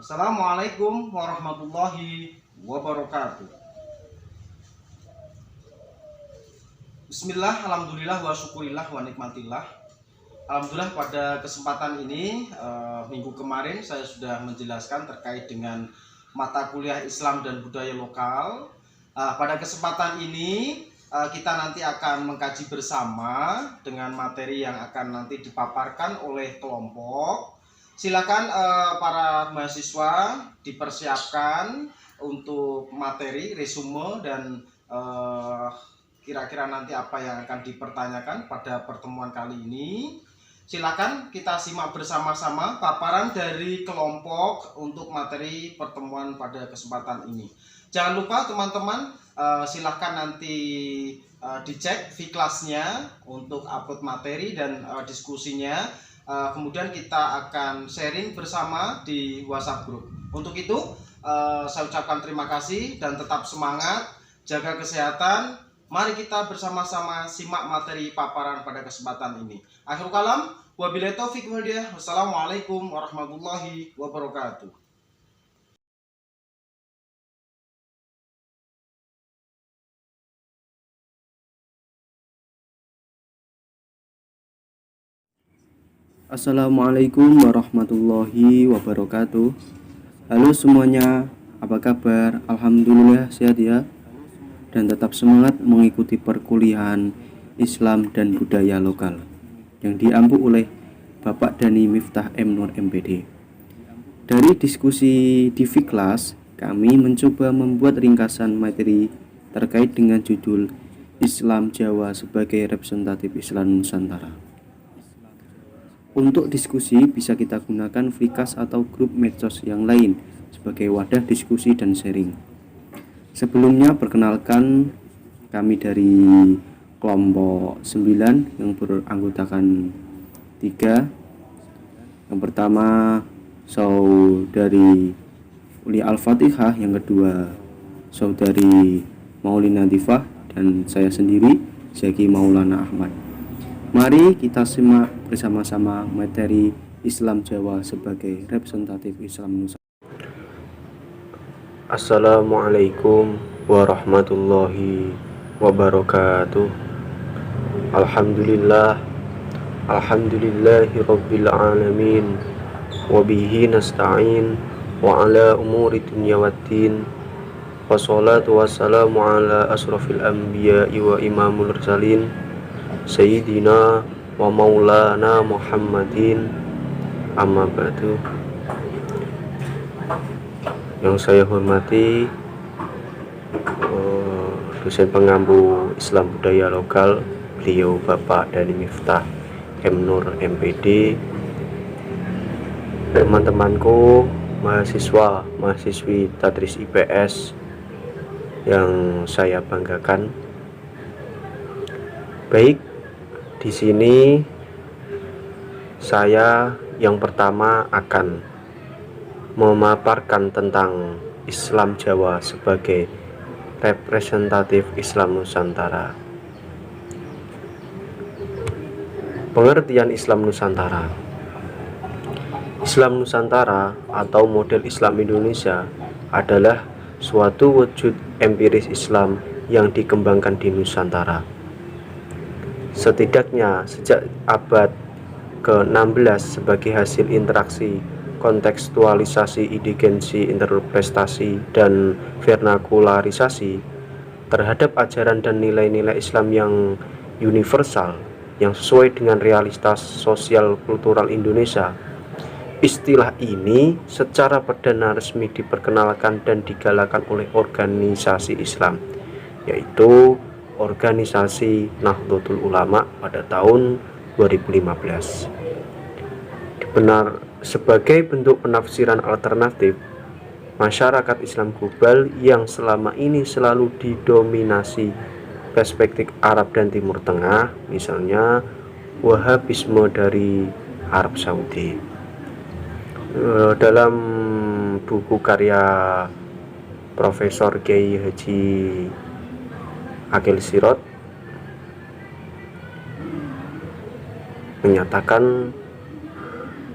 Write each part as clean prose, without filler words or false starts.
Assalamualaikum warahmatullahi wabarakatuh. Bismillah, alhamdulillah, wa syukurillah, wa nikmatillah. Alhamdulillah pada kesempatan ini minggu kemarin saya sudah menjelaskan terkait dengan mata kuliah Islam dan budaya lokal. Pada kesempatan ini kita nanti akan mengkaji bersama dengan materi yang akan nanti dipaparkan oleh kelompok. Silakan para mahasiswa dipersiapkan untuk materi, resume, dan kira-kira nanti apa yang akan dipertanyakan pada pertemuan kali ini. Silakan kita simak bersama-sama paparan dari kelompok untuk materi pertemuan pada kesempatan ini. Jangan lupa teman-teman, silakan nanti dicek V-Class-nya untuk upload materi dan diskusinya. Kemudian kita akan sharing bersama di WhatsApp group. Untuk itu saya ucapkan terima kasih dan tetap semangat, jaga kesehatan. Mari kita bersama-sama simak materi paparan pada kesempatan ini. Akhirul kalam, wabillahi taufiq wal hidayah. Wassalamualaikum warahmatullahi wabarakatuh. Assalamualaikum warahmatullahi wabarakatuh. Halo semuanya, apa kabar? Alhamdulillah sehat ya. Dan tetap semangat mengikuti perkuliahan Islam dan budaya lokal yang diampu oleh Bapak Dhani Miftah M. Nur MPD. Dari diskusi di V-Class, kami mencoba membuat ringkasan materi terkait dengan judul Islam Jawa sebagai representatif Islam Nusantara. Untuk diskusi bisa kita gunakan V-Class atau grup medsos yang lain sebagai wadah diskusi dan sharing. Sebelumnya perkenalkan, kami dari kelompok 9 yang beranggotakan 3. Yang pertama saudari Uli Al-Fatihah, yang kedua saudari Maulina Difah, dan saya sendiri Zaki Maulana Ahmad. Mari kita simak bersama-sama materi Islam Jawa sebagai representatif Islam Nusantara. Assalamualaikum warahmatullahi wabarakatuh. Alhamdulillahi rabbil alamin, wabihi nasta'in wa ala umuri dunya waddin, wassalatu wassalamu ala asrafil anbiya'i wa imamul mursalin, Sayyidina wa maulana Muhammadin, amma ba'du. Yang saya hormati dosen pengampu Islam budaya lokal, beliau Bapak Dhani Miftah M. Nur MPD, teman-temanku mahasiswa mahasiswi Tadris IPS yang saya banggakan. Baik, di sini saya yang pertama akan memaparkan tentang Islam Jawa sebagai representatif Islam Nusantara. Pengertian Islam Nusantara. Islam Nusantara atau model Islam Indonesia adalah suatu wujud empiris Islam yang dikembangkan di Nusantara. Setidaknya sejak abad ke-16 sebagai hasil interaksi, kontekstualisasi, indigensi, interpretasi, dan vernakularisasi terhadap ajaran dan nilai-nilai Islam yang universal yang sesuai dengan realitas sosial kultural Indonesia. Istilah ini secara perdana resmi diperkenalkan dan digalakan oleh organisasi Islam, yaitu Organisasi Nahdlatul Ulama pada tahun 2015. Sebagai bentuk penafsiran alternatif, masyarakat Islam global yang selama ini selalu didominasi perspektif Arab dan Timur Tengah, misalnya Wahabisme dari Arab Saudi. Dalam buku karya Profesor Kiai Haji Akil Sirot menyatakan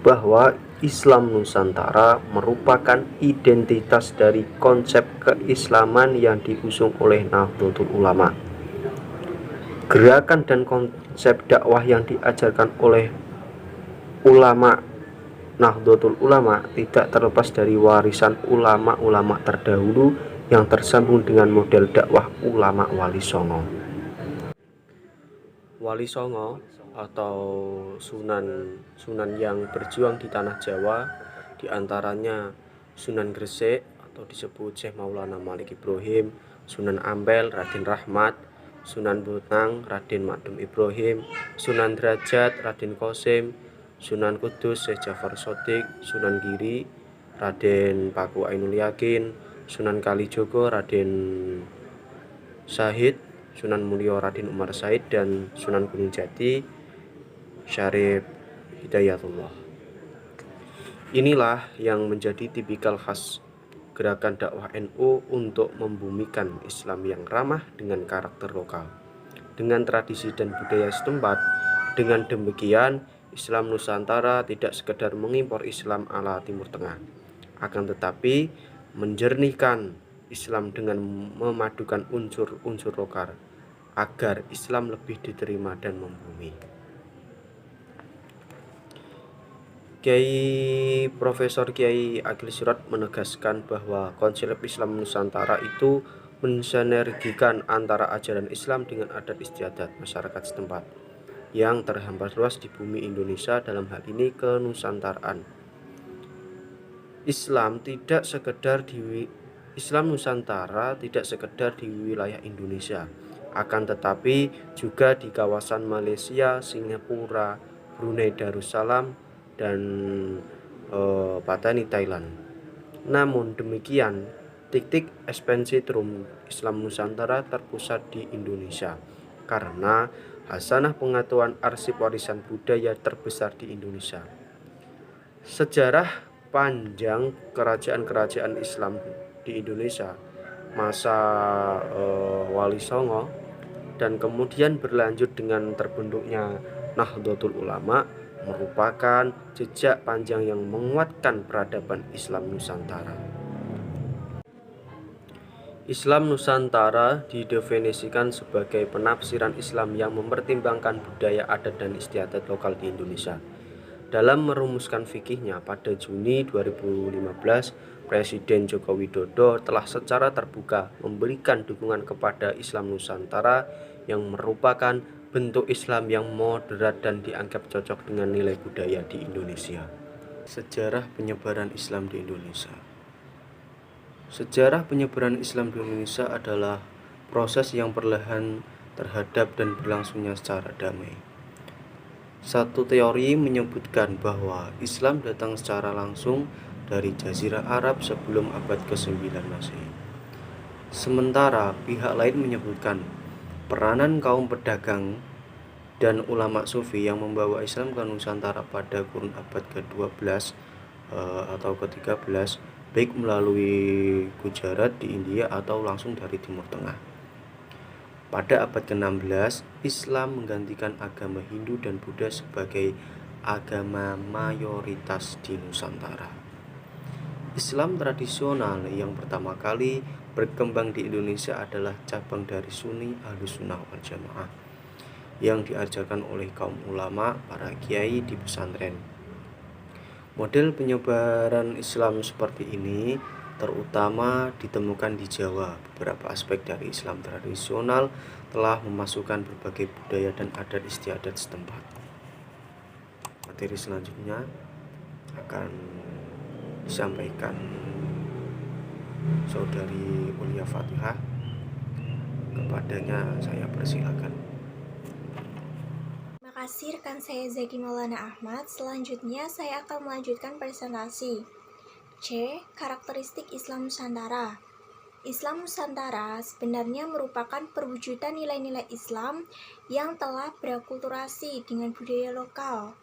bahwa Islam Nusantara merupakan identitas dari konsep keislaman yang diusung oleh Nahdlatul Ulama. Gerakan dan konsep dakwah yang diajarkan oleh ulama Nahdlatul Ulama tidak terlepas dari warisan ulama-ulama terdahulu yang tersambung dengan model dakwah ulama Wali Songo. Wali Songo atau sunan yang berjuang di tanah Jawa, diantaranya Sunan Gresik atau disebut Syekh Maulana Malik Ibrahim, Sunan Ampel Raden Rahmat, Sunan Bonang Raden Makdum Ibrahim, Sunan Derajat Raden Qasim, Sunan Kudus Syekh Jafar Shodiq, Sunan Giri Raden Paku Ainul Yakin, Sunan Kalijogo Raden Syahid, Sunan Mulia Raden Umar Said, dan Sunan Gunung Jati Syarif Hidayatullah. Inilah yang menjadi tipikal khas gerakan dakwah NU untuk membumikan Islam yang ramah dengan karakter lokal, dengan tradisi dan budaya setempat. Dengan demikian, Islam Nusantara tidak sekedar mengimpor Islam ala Timur Tengah, akan tetapi menjernihkan Islam dengan memadukan unsur-unsur lokal agar Islam lebih diterima dan membumi. Profesor Kiai Agil Sirot menegaskan bahwa konsep Islam Nusantara itu mensinergikan antara ajaran Islam dengan adat istiadat masyarakat setempat yang terhampar luas di bumi Indonesia, dalam hal ini kenusantaraan. Islam Nusantara tidak sekedar di wilayah Indonesia, akan tetapi juga di kawasan Malaysia, Singapura, Brunei Darussalam, dan Patani Thailand. Namun demikian, titik epicentrum Islam Nusantara terpusat di Indonesia karena hasanah pengetahuan arsip warisan budaya terbesar di Indonesia. Sejarah panjang kerajaan-kerajaan Islam di Indonesia masa Wali Songo dan kemudian berlanjut dengan terbentuknya Nahdlatul Ulama merupakan jejak panjang yang menguatkan peradaban Islam Nusantara. Islam Nusantara didefinisikan sebagai penafsiran Islam yang mempertimbangkan budaya, adat, dan istiadat lokal di Indonesia. Dalam merumuskan fikihnya pada Juni 2015, Presiden Joko Widodo telah secara terbuka memberikan dukungan kepada Islam Nusantara yang merupakan bentuk Islam yang moderat dan dianggap cocok dengan nilai budaya di Indonesia. Sejarah penyebaran Islam di Indonesia. Sejarah penyebaran Islam di Indonesia adalah proses yang perlahan terhadap dan berlangsungnya secara damai. Satu teori menyebutkan bahwa Islam datang secara langsung dari Jazirah Arab sebelum abad ke-9 Masehi. Sementara pihak lain menyebutkan peranan kaum pedagang dan ulama sufi yang membawa Islam ke Nusantara pada kurun abad ke-12 atau ke-13, baik melalui Gujarat di India atau langsung dari Timur Tengah. Pada abad ke-16, Islam menggantikan agama Hindu dan Buddha sebagai agama mayoritas di Nusantara. Islam tradisional yang pertama kali berkembang di Indonesia adalah cabang dari Sunni Ahlussunnah wal Jamaah yang diajarkan oleh kaum ulama, para kiai di pesantren. Model penyebaran Islam seperti ini terutama ditemukan di Jawa. Beberapa aspek dari Islam tradisional telah memasukkan berbagai budaya dan adat istiadat setempat. Materi selanjutnya akan disampaikan Saudari Ulia Fatihah. Kepadanya saya persilakan. Terima kasih rekan saya Zaki Maulana Ahmad. Selanjutnya saya akan melanjutkan presentasi. C. Karakteristik Islam Nusantara. Islam Nusantara sebenarnya merupakan perwujudan nilai-nilai Islam yang telah berakulturasi dengan budaya lokal,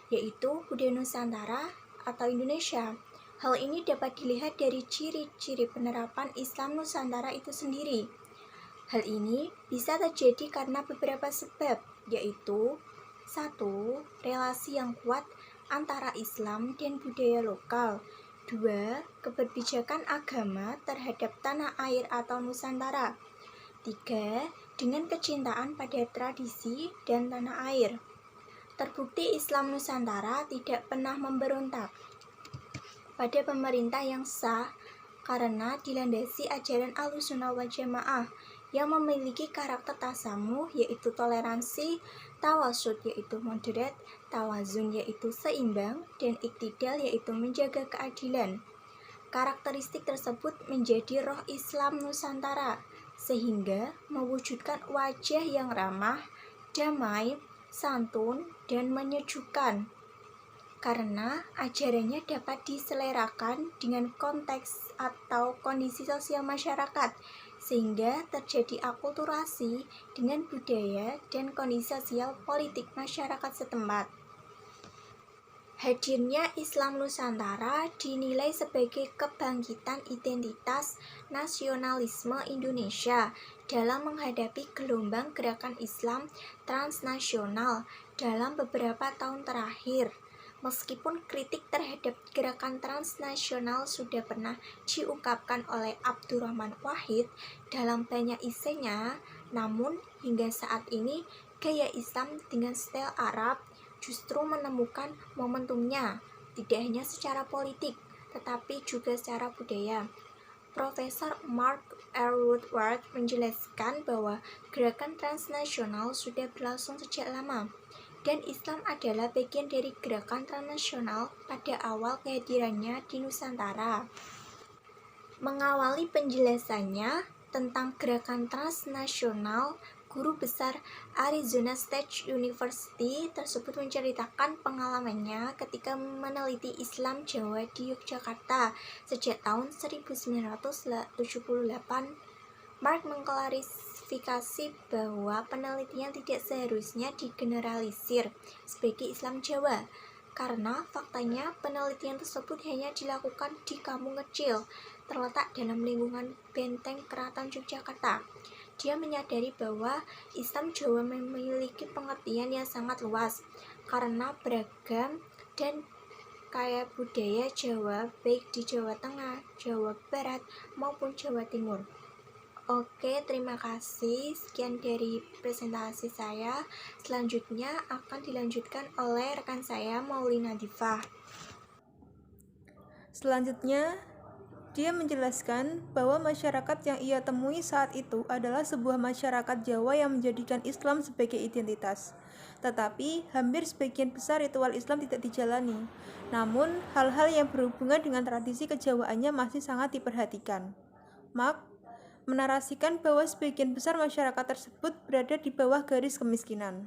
yaitu budaya Nusantara atau Indonesia. Hal ini dapat dilihat dari ciri-ciri penerapan Islam Nusantara itu sendiri. Hal ini bisa terjadi karena beberapa sebab, yaitu 1. Relasi yang kuat antara Islam dan budaya lokal. 2. Keberpijakan agama terhadap tanah air atau Nusantara. 3. Dengan kecintaan pada tradisi dan tanah air. Terbukti Islam Nusantara tidak pernah memberontak pada pemerintah yang sah karena dilandasi ajaran Ahlussunnah wal Jamaah yang memiliki karakter tasamuh yaitu toleransi, tawasud yaitu moderat, tawazun yaitu seimbang, dan iktidal yaitu menjaga keadilan. Karakteristik tersebut menjadi roh Islam Nusantara sehingga mewujudkan wajah yang ramah, damai, santun, dan menyejukkan. Karena ajarannya dapat diselerakan dengan konteks atau kondisi sosial masyarakat, sehingga terjadi akulturasi dengan budaya dan kondisi sosial politik masyarakat setempat. Hadirnya Islam Nusantara dinilai sebagai kebangkitan identitas nasionalisme Indonesia dalam menghadapi gelombang gerakan Islam transnasional dalam beberapa tahun terakhir. Meskipun kritik terhadap gerakan transnasional sudah pernah diungkapkan oleh Abdurrahman Wahid dalam banyak esainya, namun hingga saat ini gaya Islam dengan style Arab justru menemukan momentumnya, tidak hanya secara politik, tetapi juga secara budaya. Profesor Mark R. Woodward menjelaskan bahwa gerakan transnasional sudah berlangsung sejak lama, dan Islam adalah bagian dari gerakan transnasional pada awal kehadirannya di Nusantara. Mengawali penjelasannya tentang gerakan transnasional, Guru Besar Arizona State University tersebut menceritakan pengalamannya ketika meneliti Islam Jawa di Yogyakarta sejak tahun 1978. Mark mengklarifikasi bahwa penelitian tidak seharusnya digeneralisir sebagai Islam Jawa, karena faktanya penelitian tersebut hanya dilakukan di kampung kecil terletak dalam lingkungan benteng Keraton Yogyakarta. Dia menyadari bahwa Islam Jawa memiliki pengertian yang sangat luas karena beragam dan kaya budaya Jawa baik di Jawa Tengah, Jawa Barat maupun Jawa Timur. Oke, terima kasih. Sekian dari presentasi saya. Selanjutnya akan dilanjutkan oleh rekan saya, Maulina Diva. Selanjutnya, dia menjelaskan bahwa masyarakat yang ia temui saat itu adalah sebuah masyarakat Jawa yang menjadikan Islam sebagai identitas. Tetapi, hampir sebagian besar ritual Islam tidak dijalani. Namun, hal-hal yang berhubungan dengan tradisi kejawaannya masih sangat diperhatikan. Mark menarasikan bahwa sebagian besar masyarakat tersebut berada di bawah garis kemiskinan.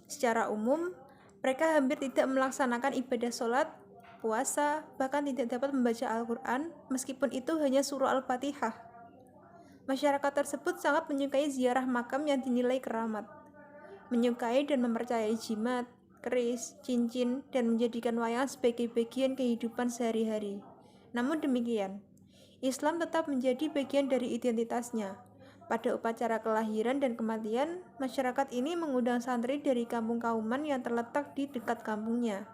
Secara umum, mereka hampir tidak melaksanakan ibadah sholat, puasa, bahkan tidak dapat membaca Al-Quran, meskipun itu hanya surah Al-Fatihah. Masyarakat tersebut sangat menyukai ziarah makam yang dinilai keramat, menyukai dan mempercayai jimat, keris, cincin, dan menjadikan wayang sebagai bagian kehidupan sehari-hari. Namun demikian, Islam tetap menjadi bagian dari identitasnya. Pada upacara kelahiran dan kematian, masyarakat ini mengundang santri dari kampung Kauman yang terletak di dekat kampungnya.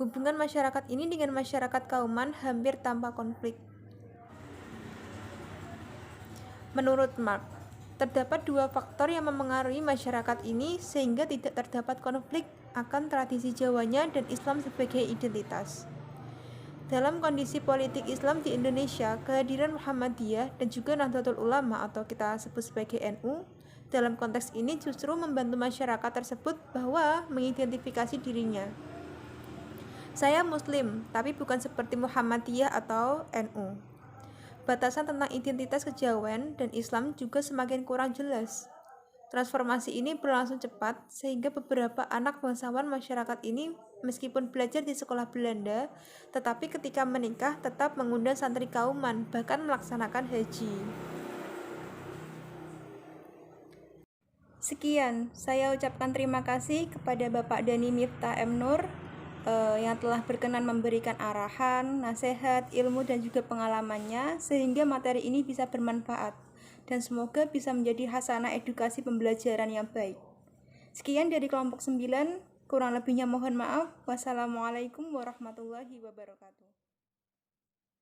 Hubungan masyarakat ini dengan masyarakat Kauman hampir tanpa konflik. Menurut Mark, terdapat dua faktor yang memengaruhi masyarakat ini sehingga tidak terdapat konflik akan tradisi Jawanya dan Islam sebagai identitas. Dalam kondisi politik Islam di Indonesia, kehadiran Muhammadiyah dan juga Nahdlatul Ulama atau kita sebut sebagai NU dalam konteks ini justru membantu masyarakat tersebut bahwa mengidentifikasi dirinya. Saya Muslim, tapi bukan seperti Muhammadiyah atau NU. Batasan tentang identitas kejawen dan Islam juga semakin kurang jelas. Transformasi ini berlangsung cepat sehingga beberapa anak bangsawan masyarakat ini meskipun belajar di sekolah Belanda, tetapi ketika menikah tetap mengundang santri Kauman, bahkan melaksanakan haji. Sekian, saya ucapkan terima kasih kepada Bapak Dhani Miftah M. Nur yang telah berkenan memberikan arahan, nasihat, ilmu dan juga pengalamannya sehingga materi ini bisa bermanfaat dan semoga bisa menjadi hasanah edukasi pembelajaran yang baik. Sekian dari kelompok 9. Kurang lebihnya mohon maaf. Wassalamualaikum warahmatullahi wabarakatuh.